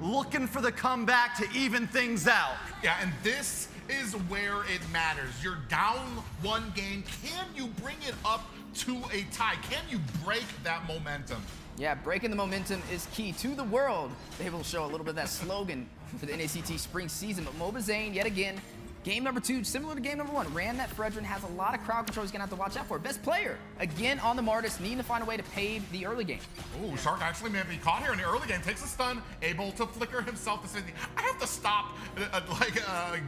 looking for the comeback to even things out. Yeah, and this is where it matters. You're down one game. Can you bring it up to a tie? Can you break that momentum? Yeah, breaking the momentum is key to the world. They will show a little bit of that slogan for the NACT spring season. But MOBA yet again, game number 2, similar to game number 1, ran that Fredrin, has a lot of crowd control he's gonna have to watch out for. Best player, again on the Martis, needing to find a way to pave the early game. Ooh, Shark actually may be caught here in the early game, takes a stun, able to flicker himself to say, I have to stop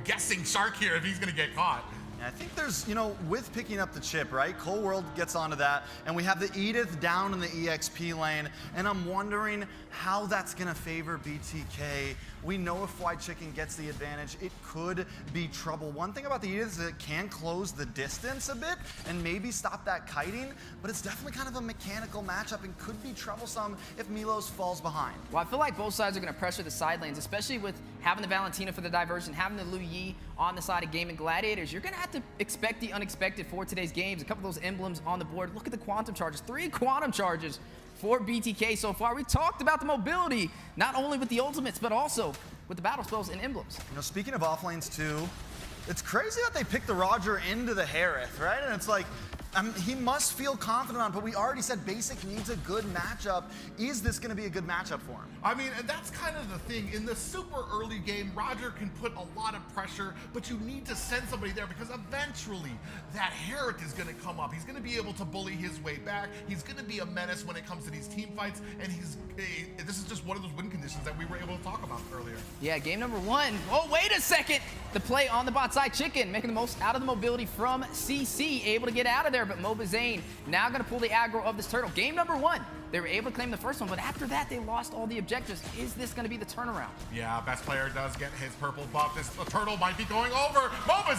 guessing Shark here if he's gonna get caught. I think there's, with picking up the chip, right? Cold World gets onto that, and we have the Edith down in the EXP lane, and I'm wondering how that's gonna favor BTK. We know if White Chicken gets the advantage, it could be trouble. One thing about the Edith is it can close the distance a bit and maybe stop that kiting, but it's definitely kind of a mechanical matchup and could be troublesome if Milos falls behind. Well, I feel like both sides are gonna pressure the side lanes, especially with having the Valentina for the diversion, having the Lu Yi on the side of Gaming Gladiators. You're gonna have to expect the unexpected for today's games. A couple of those emblems on the board. Look at the quantum charges, 3 quantum charges for BTK so far. We talked about the mobility, not only with the ultimates, but also with the battle spells and emblems. Speaking of offlanes too, it's crazy that they picked the Roger into the Harith, right? And it's like, he must feel confident on, but we already said Basic needs a good matchup. Is this going to be a good matchup for him? I mean, and that's kind of the thing. In the super early game, Roger can put a lot of pressure, but you need to send somebody there because eventually that Herrick is going to come up. He's going to be able to bully his way back. He's going to be a menace when it comes to these team fights, and this is just one of those win conditions that we were able to talk about earlier. Yeah, game number 1. Oh, wait a second. The play on the bot side, Chicken, making the most out of the mobility from CC, able to get out of there, but MOBA now going to pull the aggro of this turtle. Game number 1, they were able to claim the first one, but after that, they lost all the objectives. Is this going to be the turnaround? Yeah, best player does get his purple buff. The turtle might be going over. MOBA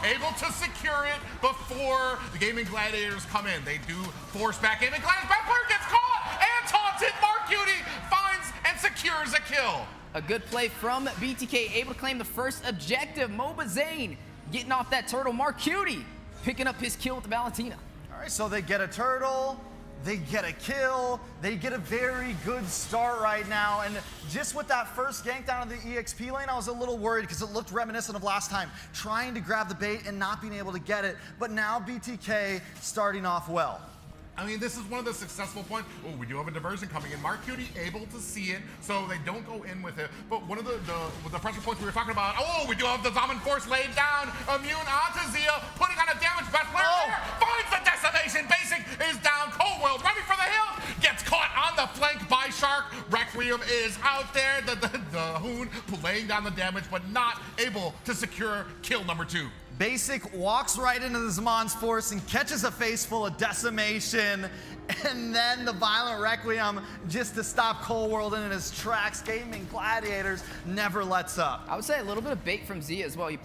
able to secure it before the Gaming Gladiators come in. They do force back Gaming Gladiators. Best player gets caught and taunted. Mark Cutie finds and secures a kill. A good play from BTK, able to claim the first objective. MOBA getting off that turtle. Mark Cutie picking up his kill with the Valentina. All right, so they get a turtle, they get a kill, they get a very good start right now. And just with that first gank down to the EXP lane, I was a little worried because it looked reminiscent of last time, trying to grab the bait and not being able to get it. But now BTK starting off well. I mean, this is one of the successful points. Oh, we do have a diversion coming in. Mark Cutie able to see it, so they don't go in with it. But one of the pressure points we were talking about, oh, we do have the Zombin Force laid down. Immune onto Zia, putting on a damage. Best player there, finds the decimation. Basic is down. Cold World running for the hill, gets caught on the flank by Shark. Requiem is out there. The Hoon laying down the damage, but not able to secure kill number 2. Basic walks right into the Zamon's Force and catches a face full of decimation, and then the Violent Requiem just to stop Cold World in his tracks. Gaming Gladiators never lets up. I would say a little bit of bait from Zia as well. He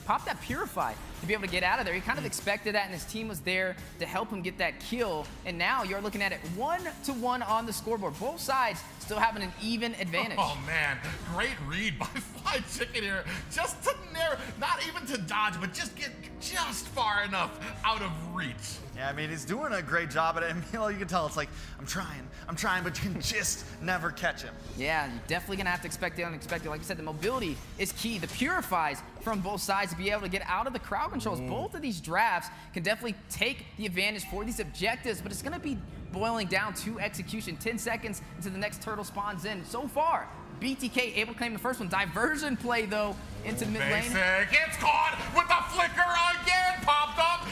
popped that Purify to be able to get out of there. He kind of expected that, and his team was there to help him get that kill. And now you're looking at it 1-1 on the scoreboard. Both sides still having an even advantage. Oh man, great read by Fly Chicken here. Just to not even to dodge, but just get just far enough out of reach. Yeah, I mean, he's doing a great job at it. And, you can tell it's like, I'm trying, but you can just never catch him. Yeah, you're definitely going to have to expect the unexpected. Like I said, the mobility is key. The Purifies from both sides to be able to get out of the crowd controls. Both of these drafts can definitely take the advantage for these objectives, but it's going to be boiling down to execution. 10 seconds until the next turtle spawns in. So far, BTK able to claim the first one. Diversion play, though, into the mid lane. Basic gets caught with a flicker again. Popped up.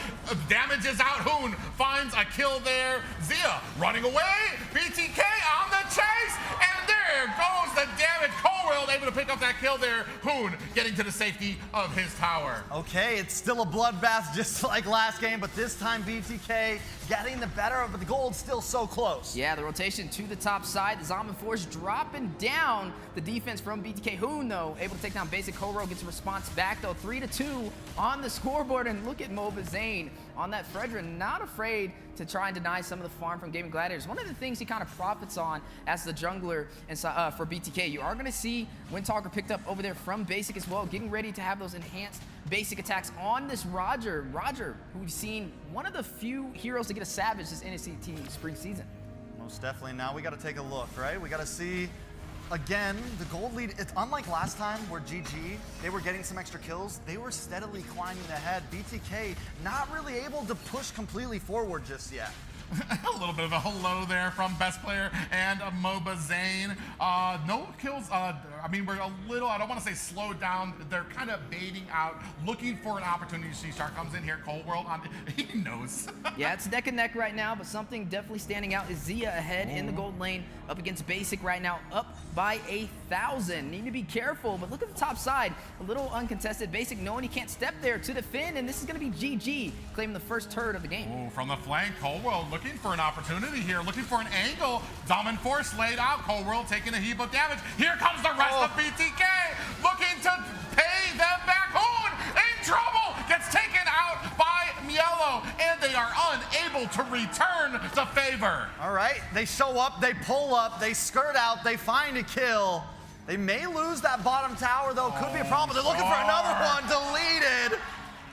Damage is out. Hoon finds a kill there. Zia running away. BTK on the chase. And there goes the damage. Cold World able to pick up that kill there. Hoon getting to the safety of his tower. Okay, it's still a bloodbath just like last game, but this time BTK getting the better of it, but the gold's still so close. Yeah, the rotation to the top side. The Zombin Force dropping down the defense from BTK. Hoon, though, able to take down Basic. Koro gets a response back, though. 3-2 on the scoreboard. And look at MOBA on that Fredrin, not afraid to try and deny some of the farm from Gaming Gladiators. One of the things he kind of profits on as the jungler and for BTK, you are going to see Windtalker picked up over there from Basic as well, getting ready to have those enhanced Basic attacks on this Roger. Roger, who we've seen one of the few heroes to get a Savage this NACT spring season. Most definitely. Now we got to take a look, right? We got to see again, the gold lead, it's unlike last time where GG, they were getting some extra kills. They were steadily climbing ahead. BTK not really able to push completely forward just yet. A little bit of a hello there from best player and MOBA Zane. No kills. I mean, we're a little, I don't want to say slowed down. They're kind of baiting out, looking for an opportunity. C-Star comes in here, Cold World, he knows. Yeah, it's neck and neck right now, but something definitely standing out is Zia ahead in the gold lane, up against Basic right now, up by 1,000. Need to be careful, but look at the top side, a little uncontested. Basic knowing he can't step there to defend, and this is going to be GG, claiming the first turret of the game. Ooh, from the flank, Cold World looking for an opportunity here, looking for an angle. Dominant Force laid out, Cold World taking a heap of damage. Here comes the rest of BTK, looking to pay them back. Hoon in trouble, gets taken out by Mielo, and they are unable to return the favor. All right, they show up, they pull up, they skirt out, they find a kill. They may lose that bottom tower, though. Could be a problem. They're looking for another one, deleted.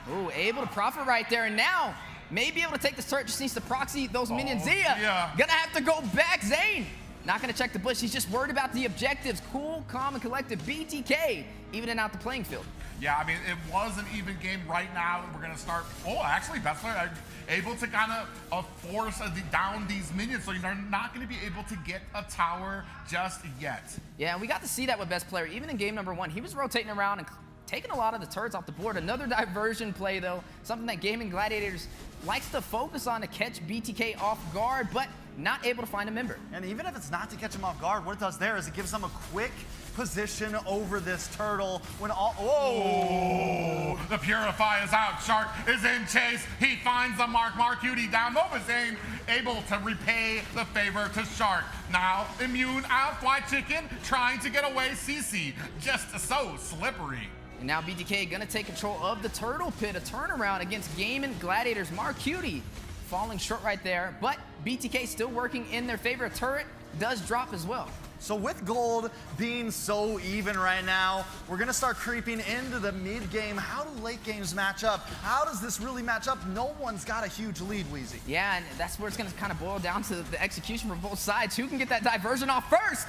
Ooh, able to profit right there, and now may be able to take this turret, just needs to proxy those minions. Zia, gonna have to go back. Zane, not gonna check the bush. He's just worried about the objectives. Cool, calm, and collected. BTK, evening out the playing field. Yeah, I mean, it was an even game right now. We're gonna start, actually, best player able to kind of force down these minions, so you're not gonna be able to get a tower just yet. Yeah, and we got to see that with best player. Even in game number 1, he was rotating around and taking a lot of the turrets off the board. Another diversion play, though, something that Gaming Gladiators likes to focus on to catch BTK off guard, but not able to find a member. And even if it's not to catch him off guard, what it does there is it gives them a quick position over this turtle when all, whoa! The Purify is out, Shark is in chase, he finds the mark, Marcutie down, MOBA Zane able to repay the favor to Shark. Now, immune out, Fly Chicken trying to get away, CC just so slippery. And now BTK gonna take control of the turtle pit, a turnaround against Gaming Gladiators. Marcutie falling short right there, but BTK still working in their favor. A turret does drop as well. So with gold being so even right now, we're gonna start creeping into the mid game. How do late games match up? How does this really match up? No one's got a huge lead, Wheezy. Yeah, and that's where it's gonna kind of boil down to the execution from both sides. Who can get that diversion off first?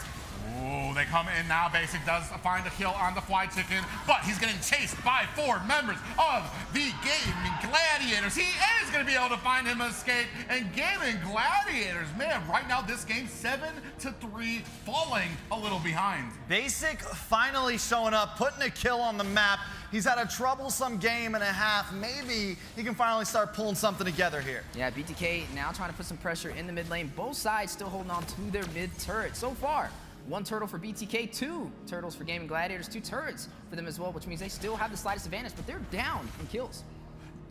Ooh, they come in now. Basic does find a kill on the Fly Chicken, but he's getting chased by 4 members of the Gaming Gladiators. He is going to be able to find him escape. And Gaming Gladiators, man, right now this game 7-3, falling a little behind. Basic finally showing up, putting a kill on the map. He's had a troublesome game and a half. Maybe he can finally start pulling something together here. Yeah, BTK now trying to put some pressure in the mid lane. Both sides still holding on to their mid turret. So far, 1 turtle for BTK, 2 turtles for Gaming Gladiators, 2 turrets for them as well, which means they still have the slightest advantage, but they're down in kills.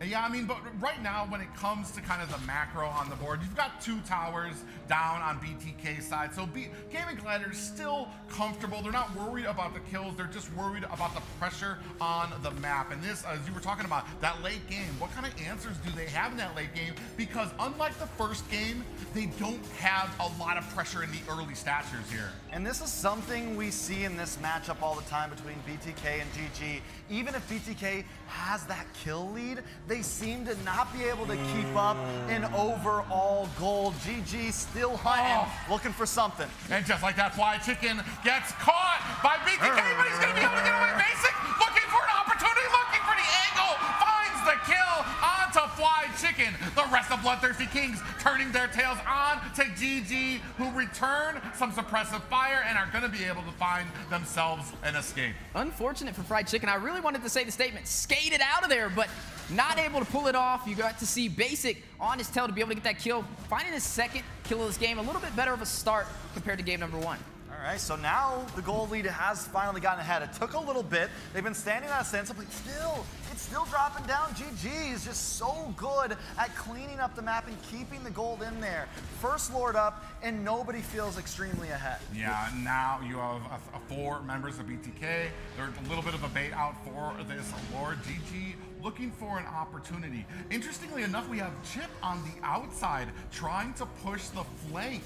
Yeah, I mean, but right now, when it comes to kind of the macro on the board, you've got 2 towers down on BTK's side. So Gaming Gladiators still comfortable. They're not worried about the kills. They're just worried about the pressure on the map. And this, as you were talking about, that late game, what kind of answers do they have in that late game? Because unlike the first game, they don't have a lot of pressure in the early statures here. And this is something we see in this matchup all the time between BTK and GG. Even if BTK has that kill lead, they seem to not be able to keep up in overall gold. GG still hunting, looking for something. And just like that, Fly Chicken gets caught by BTK, but he's going to be able to get away. Basic looking for an opportunity, looking for the angle, finds the kill onto Fly Chicken. The rest of Bloodthirsty Kings turning their tails on to GG, who return some suppressive fire and are going to be able to find themselves an escape. Unfortunate for Fried Chicken. I really wanted to say the statement, skated out of there, but not able to pull it off. You got to see Basic on his tail to be able to get that kill, finding his 2nd kill of this game. A little bit better of a start compared to game number 1. All right, so now the gold lead has finally gotten ahead. It took a little bit. They've been standing on a stance, but it's still dropping down. GG is just so good at cleaning up the map and keeping the gold in there. First Lord up, and nobody feels extremely ahead. Yeah, now you have 4 members of BTK. They're a little bit of a bait out for this Lord. GG looking for an opportunity. Interestingly enough, we have Chip on the outside trying to push the flank.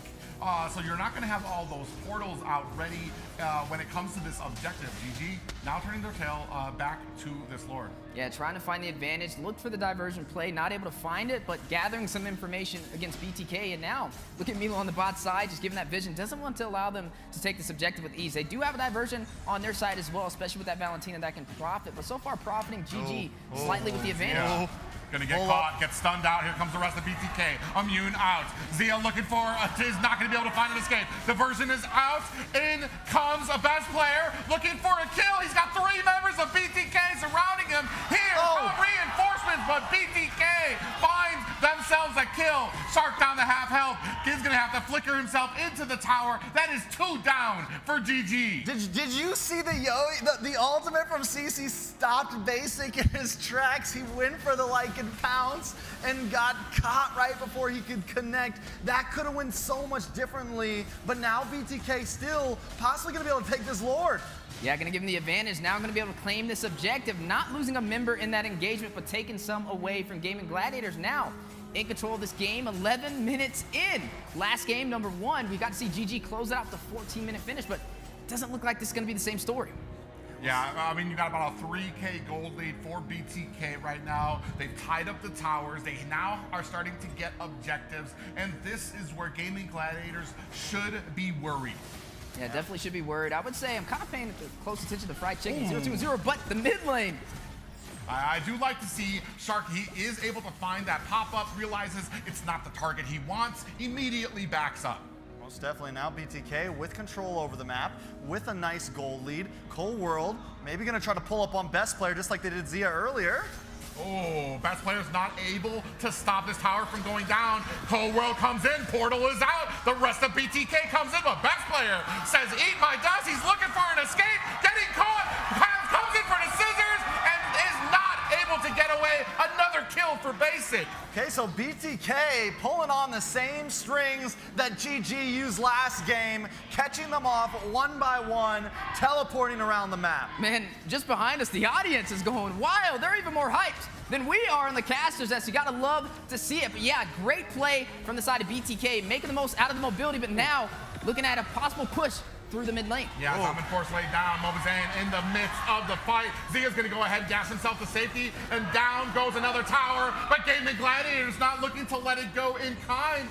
So you're not going to have all those portals out ready when it comes to this objective. GG now turning their tail back to this Lord. Yeah, trying to find the advantage, looked for the diversion play, not able to find it, but gathering some information against BTK. And now, look at Milo on the bot side, just giving that vision. Doesn't want to allow them to take this objective with ease. They do have a diversion on their side as well, especially with that Valentina that can profit. But so far, profiting GG slightly with the advantage. Gonna get caught, get stunned out. Here comes the rest of BTK. Immune out. Zia looking for, is not gonna be able to find an escape. Diversion is out. In comes a best player looking for a kill. He's got 3 members of BTK surrounding him. Here come reinforcements, but BTK finds themselves a kill. Shark down to half health. Kid's gonna have to flicker himself into the tower. That is 2 down for GG. Did you see the ultimate from CC stopped basic in his tracks? He went for the pounce and got caught right before he could connect. That could have went so much differently, but now BTK still possibly gonna be able to take this Lord. Yeah, gonna give him the advantage. Now gonna be able to claim this objective, not losing a member in that engagement, but taking some away from Gaming Gladiators. Now in control of this game, 11 minutes in. Last game, number 1, we got to see GG close it out with a 14-minute finish, but it doesn't look like this is gonna be the same story. Yeah, I mean, you got about a 3K gold lead for BTK right now. They've tied up the towers. They now are starting to get objectives, and this is where Gaming Gladiators should be worried. Yeah, definitely should be worried. I would say I'm kind of paying close attention to Fried Chicken 0-2-0, but the mid lane. I do like to see Shark. He is able to find that pop-up, realizes it's not the target he wants, immediately backs up. Most definitely now BTK with control over the map, with a nice gold lead. Cold World maybe gonna try to pull up on best player just like they did Zia earlier. Oh, best player's not able to stop this tower from going down. Cold World comes in, portal is out. The rest of BTK comes in, but best player says, eat my dust. He's looking for an escape, getting caught, comes in for the scissors, and is not able to get away. Another kill for Basic. Okay, so BTK pulling on the same strings that GG used last game, catching them off one by one, teleporting around the map. Man, just behind us, the audience is going wild. They're even more hyped than we are on the casters. You gotta love to see it. But yeah, great play from the side of BTK, making the most out of the mobility, but now looking at a possible push through the mid lane. Yeah, Common Force laid down. MOBAs in the midst of the fight. Zia's gonna go ahead, gas himself to safety, and down goes another tower. But Gaming Gladiators not looking to let it go in kind.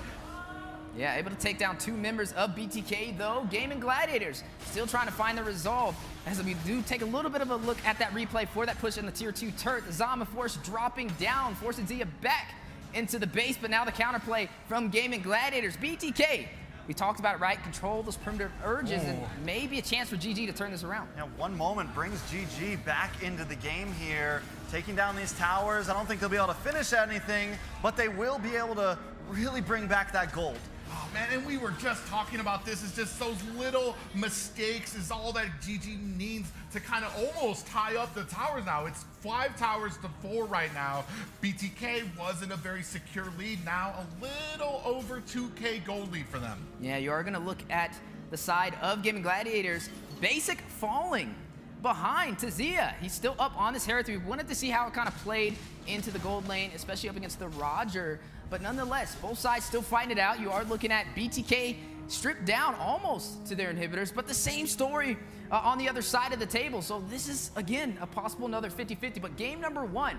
Yeah, able to take down 2 members of BTK though. Gaming Gladiators still trying to find the resolve. As we do take a little bit of a look at that replay for that push in the tier 2 turret. The Zama Force dropping down, forcing Zia back into the base, but now the counterplay from Gaming Gladiators. BTK, we talked about it, right? Control those primitive urges and maybe a chance for GG to turn this around. Yeah, one moment brings GG back into the game here, taking down these towers. I don't think they'll be able to finish anything, but they will be able to really bring back that gold. Oh man, and we were just talking about this. It's just those little mistakes is all that GG needs to kind of almost tie up the towers now. It's 5 towers to 4 right now. BTK was in a very secure lead. Now a little over 2K gold lead for them. Yeah, you are gonna look at the side of Gaming Gladiators. Basic falling behind to Zia. He's still up on this Heresy. We wanted to see how it kind of played into the gold lane, especially up against the Roger. But nonetheless, both sides still fighting it out. You are looking at BTK stripped down almost to their inhibitors, but the same story on the other side of the table. So this is, again, a possible another 50-50. But game number 1,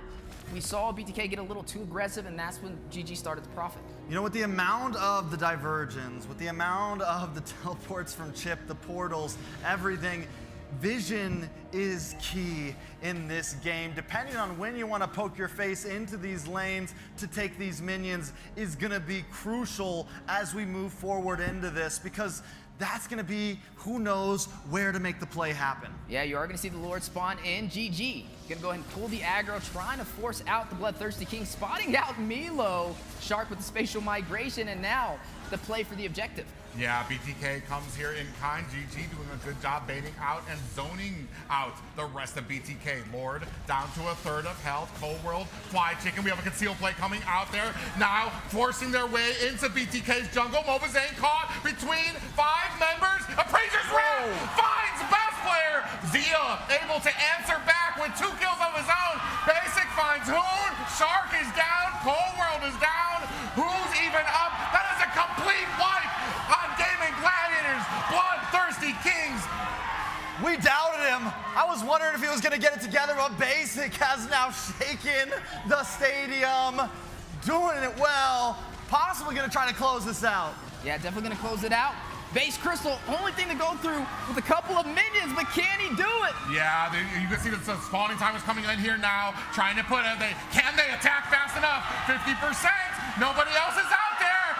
we saw BTK get a little too aggressive, and that's when GG started to profit. You know, with the amount of the diversions, with the amount of the teleports from Chip, the portals, everything, vision is key in this game. Depending on when you want to poke your face into these lanes to take these minions is going to be crucial as we move forward into this, because that's going to be who knows where to make the play happen. Yeah, you are going to see the Lord spawn in. GG going to go ahead and pull the aggro, trying to force out the Bloodthirsty King, spotting out Milo. Shark with the spatial migration, and now the play for the objective. Yeah, BTK comes here in kind. GG doing a good job baiting out and zoning out the rest of BTK. Lord down to a 1/3 of health. Cold World, Fly Chicken. We have a concealed play coming out there. Now forcing their way into BTK's jungle. MOBAs caught between 5 members. Appraiser's Wrath finds best player. Zia able to answer back with 2 kills of his own. Basic finds Shark is down. Cold World is down. Who's even up? That is a complete wipe on Gaming Gladiators. Bloodthirsty Kings. We doubted him. I was wondering if he was going to get it together, but Basic has now shaken the stadium. Doing it well. Possibly going to try to close this out. Yeah, definitely going to close it out. Base Crystal, only thing to go through with a couple of minions, but can he do it? Yeah, you can see that the spawning time is coming in here now, trying to put it. Can they attack fast enough? 50%. Nobody else is out there.